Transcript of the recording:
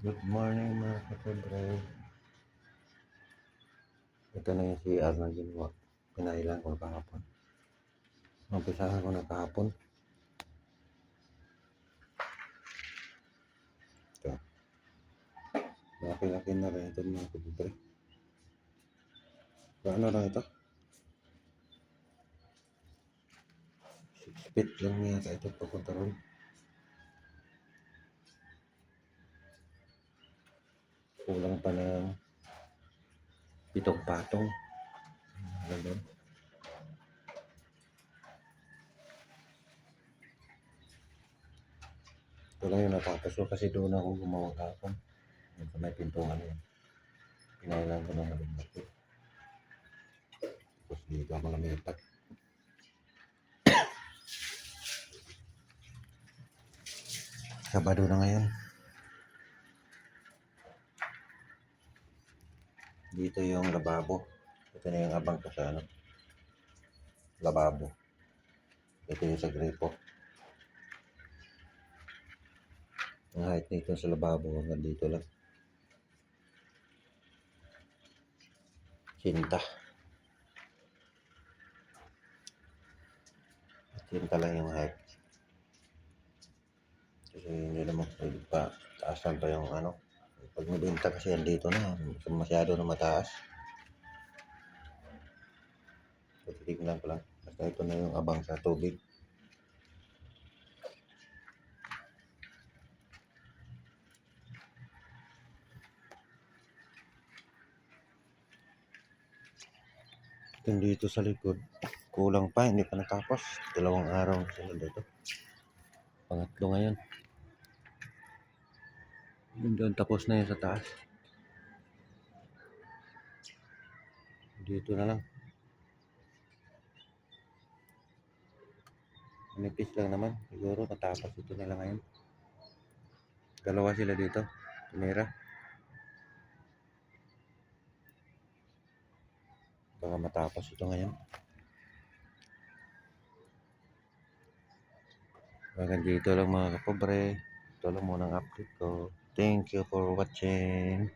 Good morning mga kapobre. Ito na yung CR na ginawa. Pinailan ko kahapon. Umpisahan ko na kahapon. Ito. Laki-laki na rin ito mga kapobre. Paano lang ito? 6 feet lang yata ito papunta ron. Kulang pa ng 7 patong. Ganun. Ito lang yung natapos ko kasi doon ako gumawa kahapon. Yung sa may pintungan yun. Pinailan ko na malumaki. Tapos dito ako lumipat. Sabado na ngayon. Dito yung lababo. Ito na yung abang ko sa lababo. Ito yung sa gripo. Ang height nito sa lababo hanggang dito lang. Cinta. Cinta lang yung height. Kasi hindi naman pwede pa taasan pa yung pag nabinta kasi yan dito na masyado na mataas. So, titignan ko lang basta ito na yung abang sa tubig. Yung dito sa likod kulang pa, hindi pa natapos. 2 araw sila dito, pangatlo ngayon. Yun doon tapos na yun sa taas. Dito na lang. Manipis lang naman. Siguro matapos ito na lang ngayon. Dalawa sila dito. Tumira. Baka matapos ito ngayon. Hanggang dito lang mga kapobre. Ito lang muna ang update ko. Thank you for watching.